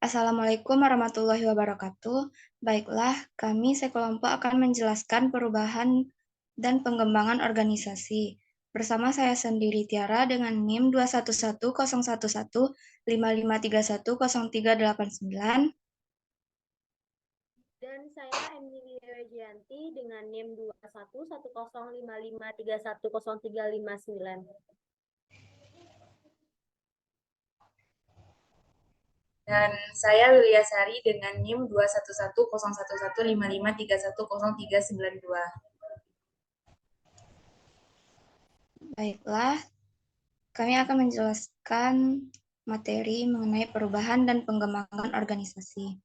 Assalamualaikum warahmatullahi wabarakatuh. Baiklah, kami sekelompok akan menjelaskan perubahan dan pengembangan organisasi. Bersama saya sendiri Tiara dengan NIM 211011155310389. Dan saya Emilia Wijayanti dengan NIM 211055310310359. Dan saya Yulia Sari dengan NIM 211011155310392. Baiklah, kami akan menjelaskan materi mengenai perubahan dan pengembangan organisasi.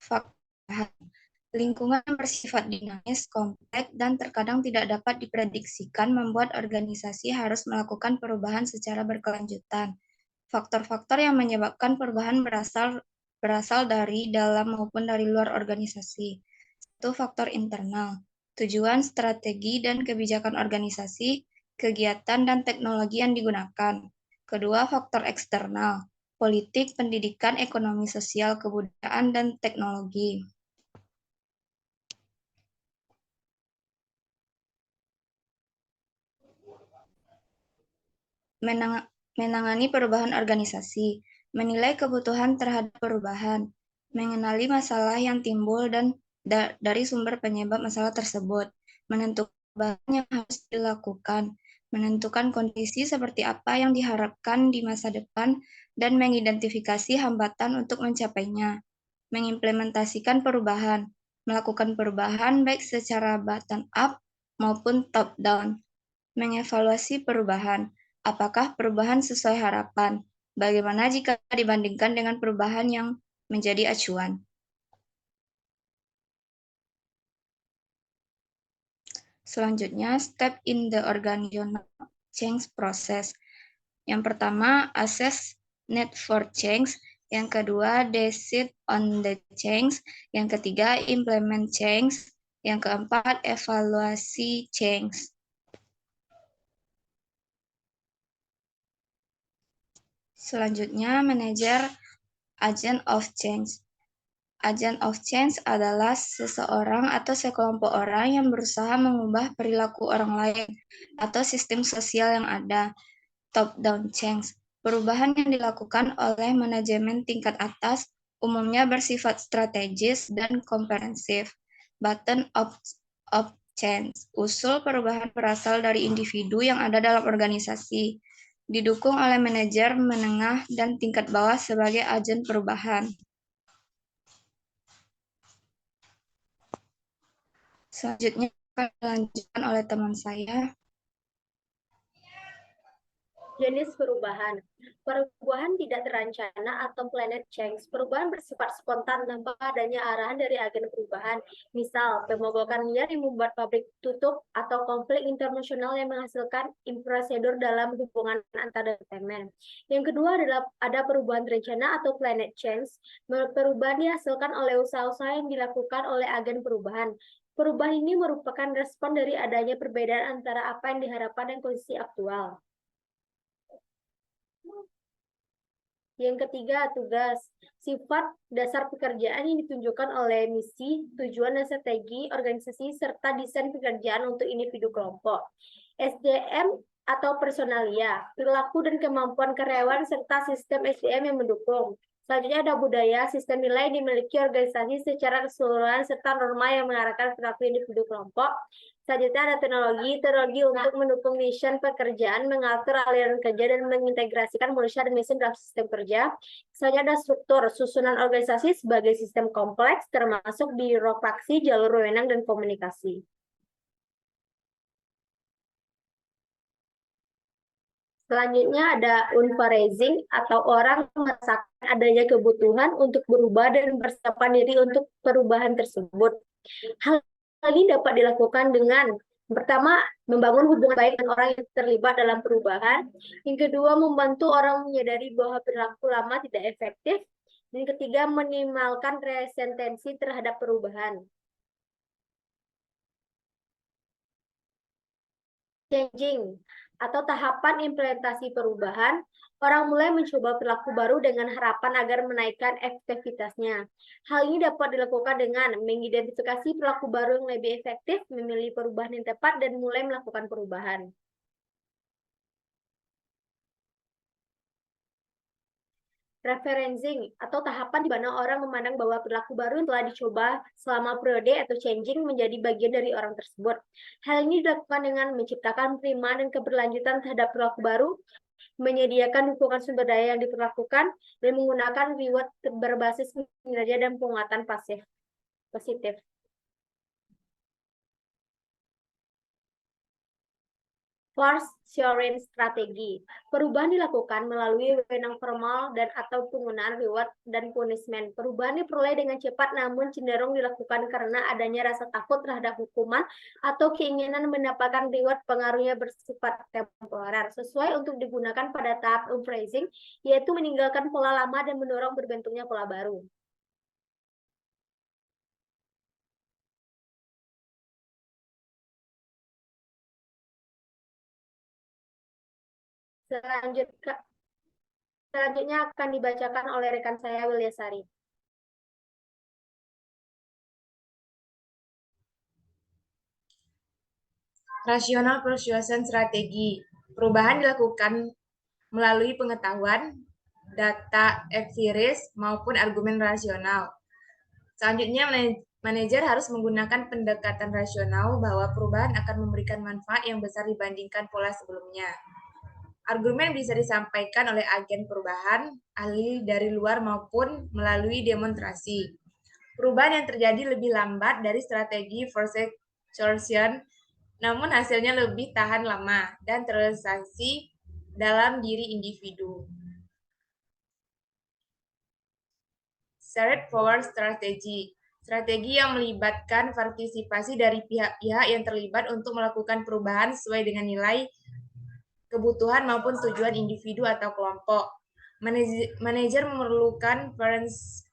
Fakta. Lingkungan bersifat dinamis, kompleks, dan terkadang tidak dapat diprediksikan membuat organisasi harus melakukan perubahan secara berkelanjutan. Faktor-faktor yang menyebabkan perubahan berasal dari dalam maupun dari luar organisasi. Satu, faktor internal. Tujuan, strategi, dan kebijakan organisasi, kegiatan, dan teknologi yang digunakan. Kedua, faktor eksternal. Politik, pendidikan, ekonomi sosial, kebudayaan, dan teknologi. Menangani perubahan organisasi, menilai kebutuhan terhadap perubahan, mengenali masalah yang timbul dan dari sumber penyebab masalah tersebut, menentukan perubahan yang harus dilakukan, menentukan kondisi seperti apa yang diharapkan di masa depan, dan mengidentifikasi hambatan untuk mencapainya, mengimplementasikan perubahan, melakukan perubahan baik secara bottom up maupun top down, mengevaluasi perubahan. Apakah perubahan sesuai harapan? Bagaimana jika dibandingkan dengan perubahan yang menjadi acuan? Selanjutnya, step in the organizational change process. Yang pertama, assess need for change. Yang kedua, decide on the change. Yang ketiga, implement change. Yang keempat, evaluasi change. Selanjutnya, manajer agent of change. Agent of change adalah seseorang atau sekelompok orang yang berusaha mengubah perilaku orang lain atau sistem sosial yang ada. Top-down change. Perubahan yang dilakukan oleh manajemen tingkat atas umumnya bersifat strategis dan komprehensif. Bottom-up change. Usul perubahan berasal dari individu yang ada dalam organisasi, didukung oleh manajer menengah dan tingkat bawah sebagai agen perubahan. Selanjutnya akan dilanjutkan oleh teman saya. Jenis perubahan. Perubahan tidak terencana atau planet change. Perubahan bersifat spontan tanpa adanya arahan dari agen perubahan. Misal, pemogokan liar yang membuat pabrik tutup atau konflik internasional yang menghasilkan prosedur dalam hubungan antar departemen. Yang kedua adalah ada perubahan terencana atau planet change. Perubahan dihasilkan oleh usaha-usaha yang dilakukan oleh agen perubahan. Perubahan ini merupakan respon dari adanya perbedaan antara apa yang diharapkan dan kondisi aktual. Yang ketiga, tugas. Sifat dasar pekerjaan yang ditunjukkan oleh misi, tujuan dan strategi organisasi, serta desain pekerjaan untuk individu kelompok. SDM atau personalia, perilaku dan kemampuan karyawan, serta sistem SDM yang mendukung. Selanjutnya ada budaya, sistem nilai yang dimiliki organisasi secara keseluruhan, serta norma yang mengarahkan perilaku individu kelompok. Selanjutnya ada teknologi untuk mendukung mission pekerjaan, mengatur aliran kerja, dan mengintegrasikan manusia dan mesin dalam sistem kerja. Selanjutnya ada struktur, susunan organisasi sebagai sistem kompleks, termasuk birokrasi, jalur wewenang, dan komunikasi. Selanjutnya ada unphrasing atau orang merasakan adanya kebutuhan untuk berubah dan persiapan diri untuk perubahan tersebut. Hal ini dapat dilakukan dengan pertama, membangun hubungan baik dengan orang yang terlibat dalam perubahan. Yang kedua, membantu orang menyadari bahwa perilaku lama tidak efektif. Dan ketiga, minimalkan resistensi terhadap perubahan. Changing atau tahapan implementasi perubahan, orang mulai mencoba perilaku baru dengan harapan agar menaikkan efektivitasnya. Hal ini dapat dilakukan dengan mengidentifikasi perilaku baru yang lebih efektif, memilih perubahan yang tepat, dan mulai melakukan perubahan. Referencing atau tahapan di mana orang memandang bahwa perilaku baru yang telah dicoba selama periode atau changing menjadi bagian dari orang tersebut. Hal ini dilakukan dengan menciptakan penerimaan dan keberlanjutan terhadap perilaku baru, menyediakan dukungan sumber daya yang diperlakukan, dan menggunakan reward berbasis kinerja dan penguatan positif. Force sharing strategi. Perubahan dilakukan melalui wewenang formal dan atau penggunaan reward dan punishment. Perubahan diperoleh dengan cepat namun cenderung dilakukan karena adanya rasa takut terhadap hukuman atau keinginan mendapatkan reward. Pengaruhnya bersifat temporer, sesuai untuk digunakan pada tahap unphrasing, yaitu meninggalkan pola lama dan mendorong berbentuknya pola baru. Selanjutnya akan dibacakan oleh rekan saya, Wilyasari. Rational persuasion strategi. Perubahan dilakukan melalui pengetahuan, data empiris, maupun argumen rasional. Selanjutnya, manajer harus menggunakan pendekatan rasional bahwa perubahan akan memberikan manfaat yang besar dibandingkan pola sebelumnya. Argumen bisa disampaikan oleh agen perubahan, ahli dari luar maupun melalui demonstrasi. Perubahan yang terjadi lebih lambat dari strategi force absorption, namun hasilnya lebih tahan lama dan terrealisasi dalam diri individu. Shared power strategy. Strategi yang melibatkan partisipasi dari pihak-pihak yang terlibat untuk melakukan perubahan sesuai dengan nilai, kebutuhan maupun tujuan individu atau kelompok. Manajer memerlukan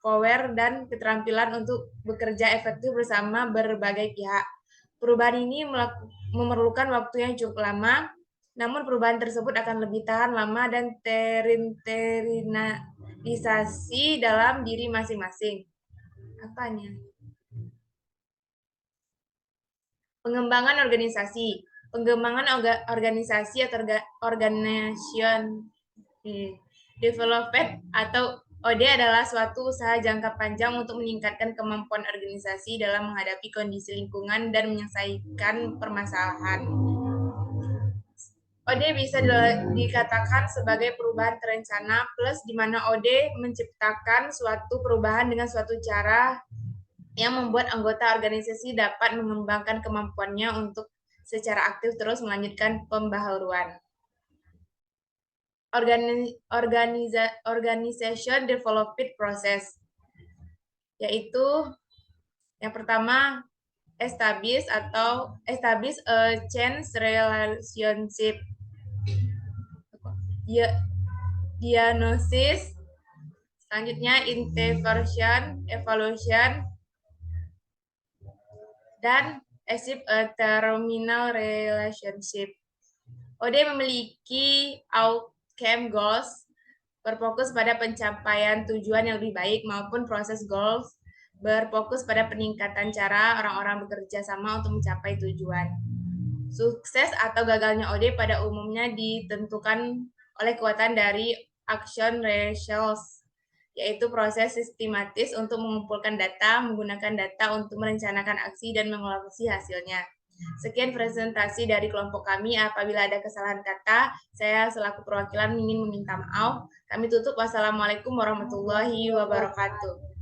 power dan keterampilan untuk bekerja efektif bersama berbagai pihak. Perubahan ini memerlukan waktu yang cukup lama, namun perubahan tersebut akan lebih tahan lama dan terinternalisasi dalam diri masing-masing. Apanya? Pengembangan organisasi. Pengembangan organisasi atau organization development atau OD adalah suatu usaha jangka panjang untuk meningkatkan kemampuan organisasi dalam menghadapi kondisi lingkungan dan menyelesaikan permasalahan. OD bisa dikatakan sebagai perubahan terencana plus di mana OD menciptakan suatu perubahan dengan suatu cara yang membuat anggota organisasi dapat mengembangkan kemampuannya untuk secara aktif terus melanjutkan pembaharuan. Organization development process, yaitu yang pertama establish a change relationship, diagnosis, selanjutnya intervention, evaluation, dan achieve a terminal relationship. OD memiliki outcome goals, berfokus pada pencapaian tujuan yang lebih baik, maupun proses goals, berfokus pada peningkatan cara orang-orang bekerja sama untuk mencapai tujuan. Sukses atau gagalnya OD pada umumnya ditentukan oleh kekuatan dari action ratios, yaitu proses sistematis untuk mengumpulkan data, menggunakan data untuk merencanakan aksi dan mengevaluasi hasilnya. Sekian presentasi dari kelompok kami. Apabila ada kesalahan kata, saya selaku perwakilan ingin meminta maaf. Kami tutup. Wassalamualaikum warahmatullahi wabarakatuh.